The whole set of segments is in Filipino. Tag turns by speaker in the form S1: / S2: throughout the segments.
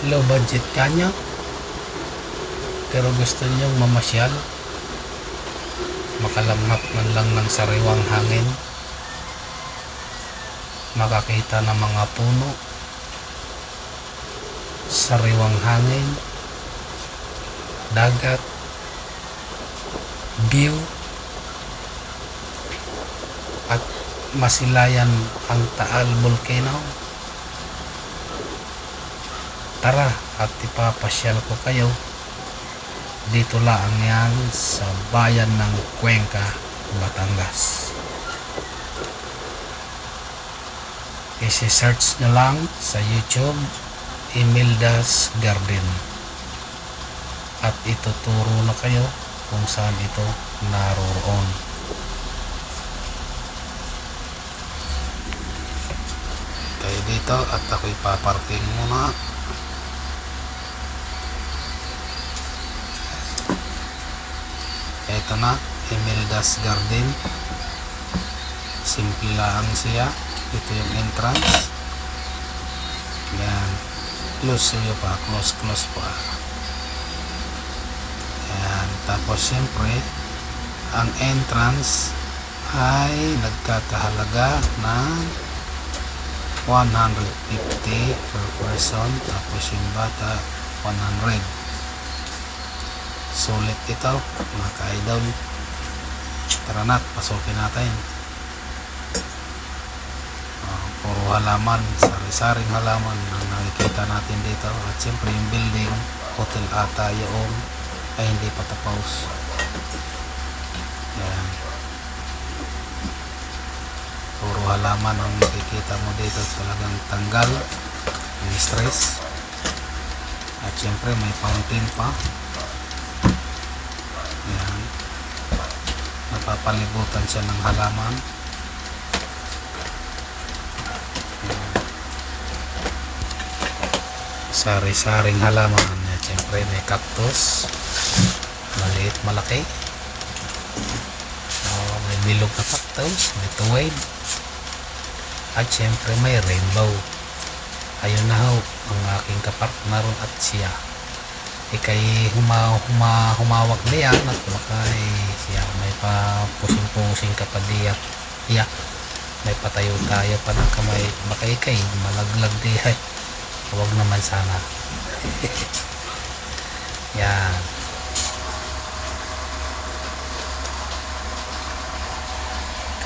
S1: low budget kanya pero gusto niyong mamasyal, makalamhap man lang ng sariwang hangin, makakita ng mga puno, sariwang hangin, dagat, view, at masilayan ang Taal Volcano. Tara at ipapasyal ko kayo. Dito lang yan sa bayan ng Cuenca, Batangas. I-search nyo lang sa YouTube Imelda's Garden at ituturo na kayo kung saan ito naroroon. Tayo dito at ako'y paparking muna. Ito na, Imelda's Garden. Simple lang siya. Ito yung entrance. Yan. Close siya pa. Close pa. Yan. Tapos siyempre, ang entrance ay nagkakahalaga ng 150 per person. Tapos yung bata, 100. Sulit ito mga ka-idol. Tara na't pasukin natin. Puro halaman, sari-saring halaman ang nakikita natin dito. At siyempre yung building, hotel ata yung ay hindi pa tapos. Yan. Puro halaman ang nakikita mo dito. Talagang tanggal yung stress. At siyempre may fountain pa. Yan. Napapalibutan siya ng halaman. Yan. Sari-saring halaman. At siyempre may cactus. Maliit, malaki. May bilog na cactus. May tuwid. At siyempre may rainbow. Ayun na ho ang aking kapartner at siya. Ikay humawak diyan at makay siya may pa pusing-pusing ka pa diyan. Yeah. May patayo tayo pa ng kamay. Baka ikay malaglag diyan. Huwag naman sana. Yan.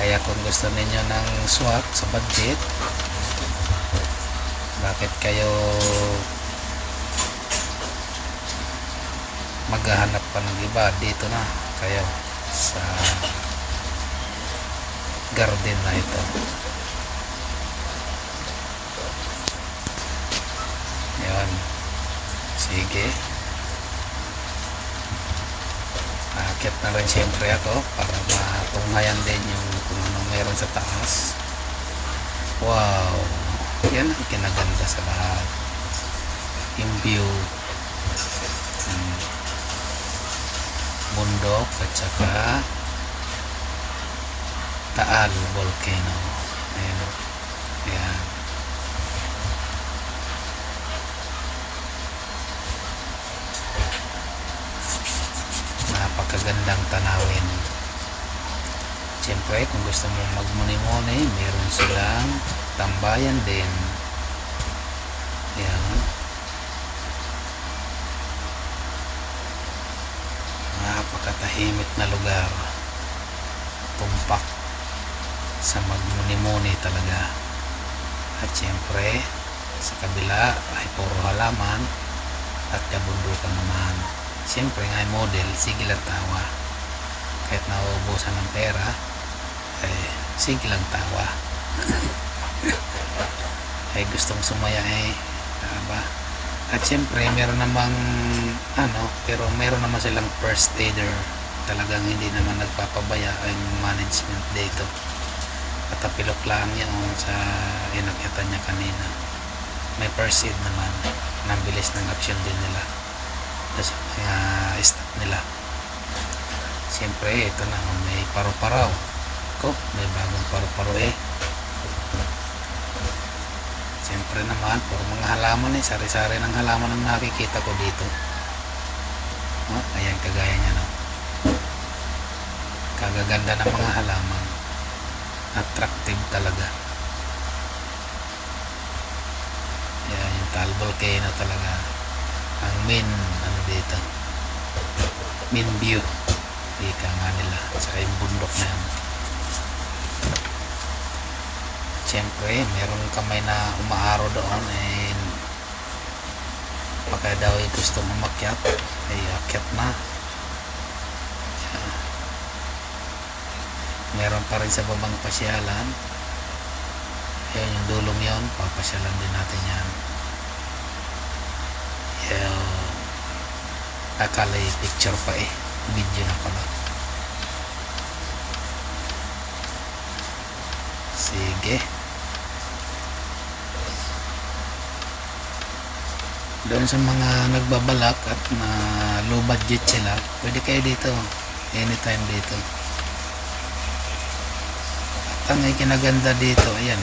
S1: Kaya kung gusto ninyo ng swak sa budget, bakit kayo maghahanap pa ng iba? Dito na kayo sa garden na ito. Yan. Sige. Aakyat na rin siyempre ako para matunghayan din yung kung anong meron sa taas. Wow. Yan ang kinaganda sa lahat. Yung view. Bundok at saka Taal Volcano. Ayan. Ayan. Napakagandang tanawin. Siyempre kung gusto mo magmuni-muni, meron silang tambayan din. Ayan. Napakatahimik na lugar. Tumpak sa magmuni-muni talaga. At siyempre sa kabila ay puro halaman at kabundukan naman. Siyempre nga model, sige lang tawa. Kahit nauubusan ng pera, eh sige lang tawa. Ay gustong sumaya ba? At siyempre meron namang pero meron naman silang first aider. Talagang hindi naman nagpapabaya ang management dito. At tapilok lang yan sa inakyatan niya kanina. May first aid naman. Nang bilis ng action din nila sa mga staff nila. Siyempre ito na, may paro-paraw. May bagong paro-paro Siyempre naman, puro mga halaman sari-sari ng halaman ang nakikita ko dito. Ayan, kagaya niya, no? Kagaganda ng mga halaman. Attractive talaga. Ayan, yung Taal Volcano talaga. Ang main, dito. Main view. Ika nga nila. Saka yung bundok na yan. Siyempre, merong kamay na umaaraw doon, and baka daw ay gusto umakyat, ay akyat na. Meron pa rin sa babang pasyalan. Ayan yung dulong yon, papasyalan din natin yan. Akala yung picture pa video na pala. Sige, doon sa mga nagbabalak at na low budget sila, pwede kayo dito anytime dito. At ang ikinaganda dito, ayan,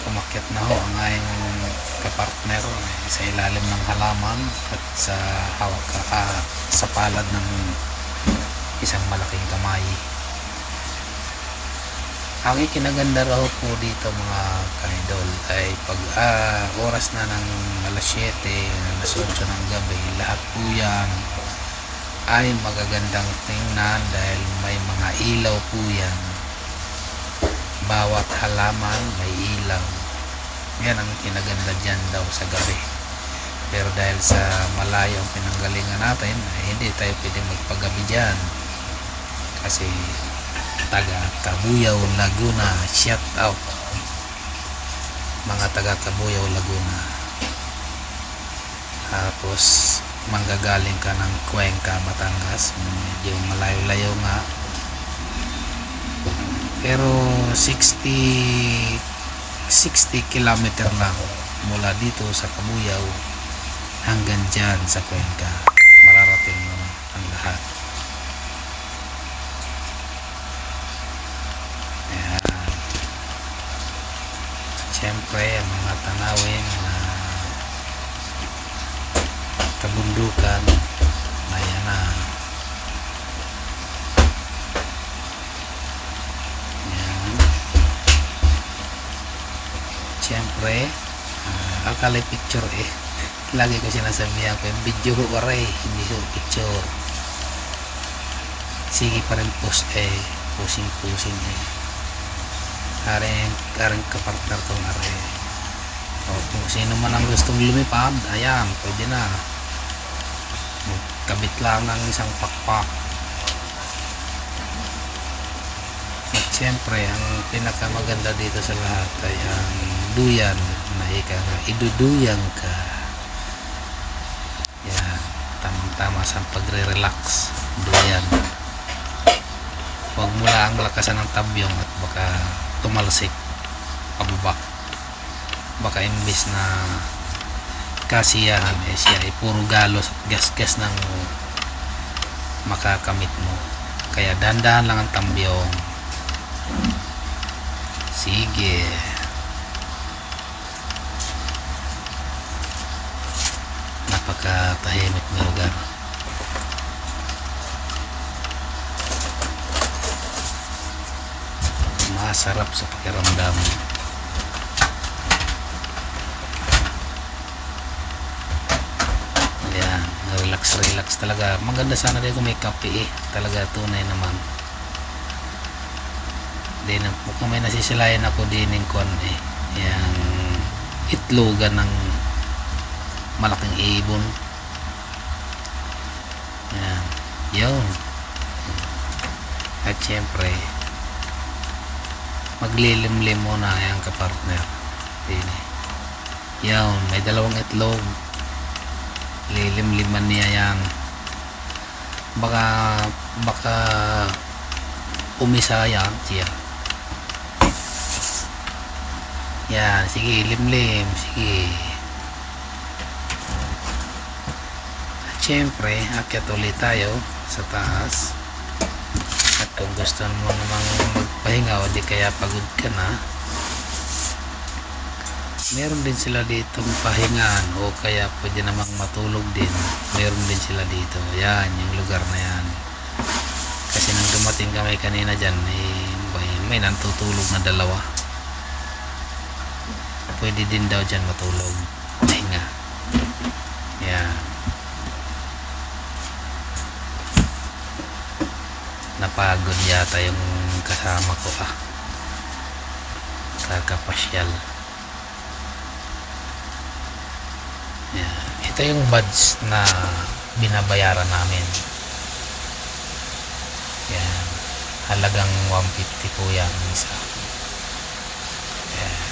S1: umakyat na ho ang aking kapartner sa ilalim ng halaman at sa hawak sa palad ng isang malaking kamay. Ang ikinaganda raw po dito, mga ka-idol, ay pag oras na ng alas 7, alas 8 ng gabi, lahat po yan ay magagandang tingnan dahil may mga ilaw po yan. Bawat halaman may ilaw. Yan ang kinaganda dyan daw sa gabi. Pero dahil sa malayo ang pinanggalingan natin, ay hindi tayo pwede magpagabi dyan. Kasi taga Cabuyao, Laguna, shout out mga taga Cabuyao, Laguna. Tapos manggagaling ka ng Cuenca, Batangas, medyo malayo-layo nga, pero 60 kilometer lang mula dito sa Cabuyao hanggang dyan sa Cuenca. Mararating mo ang lahat. Siyempre, ang mga tanawin na kabundukan, ayan na. Ayan. Siyempre, akala picture lagi ko sinasabihan ko yung video ko aray, hindi ko picture. Sige pa rin post pusing Aring kapartner kong kung sino man ang gustong lumipad, ayan, pwede na. Kabit lang ng isang pakpak. At syempre, ang pinakamaganda dito sa lahat ay ang duyan na iduduyang ka. Yan, tamang-tama sa pagre-relax. Duyan. Huwag mo lang lakasan ng tabyong at baka tumalsik pababa. Baka imbis na kasiyahan siya ay puro galos at gas-gas ng makakamit mo. Kaya dahan-dahan lang ang tambyong. Sige, napakatahimik na lugar. Masarap sa pakiramdam. Ayan, relax talaga. Maganda sana din kung may kape talaga, tunay naman. Din kung may nasisilayan ako din ng kon yang itlogan ng malaking ibon. Ayan, yun. At syempre, maglilimlim muna yung kapartner. Yan, may dalawang itlog. Lilimliman niya yan. Baka umisa yan siya. Yan, sige, limlim, sige. At syempre, akyat ulit tayo sa taas. At kung gusto mo namang magpahinga o di kaya pagod ka na, meron din sila ditong pahingaan o kaya pwede namang matulog din. Meron din sila dito. Yan, yung lugar na yan. Kasi nang dumating kami kanina dyan, may nantutulog na dalawa. Pwede din daw dyan matulog. Pahinga. Yan. Napagod yata yung kasama ko kakapasyal. Yan. Ito yung badge na binabayaran namin. Yan. Halagang 150 po yan isa. Yan.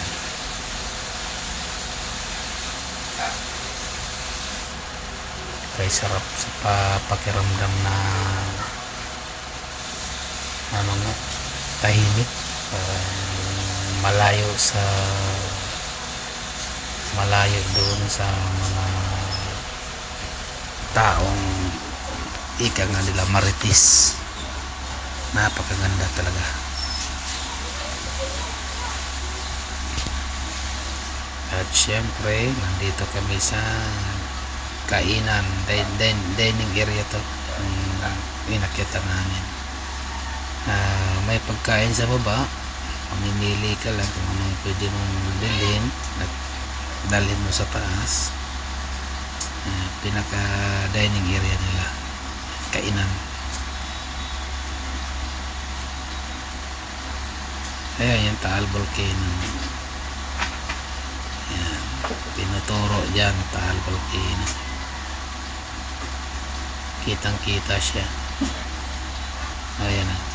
S1: Kaya sarap sa pakiramdam na ano nga, tahimik, malayo doon sa mga taong ika nga nila maritis. Napakaganda talaga. At syempre nandito kami sa kainan, dining area to, inakyatan namin. May pagkain sa baba, mamimili ka lang kung ano pwede mong bilhin at dalhin mo sa taas. Pinaka dining area nila, kainan. Ayan yung Taal Volcano. Ayan, pinuturo dyan Taal Volcano, kitang kita siya. Ayan na.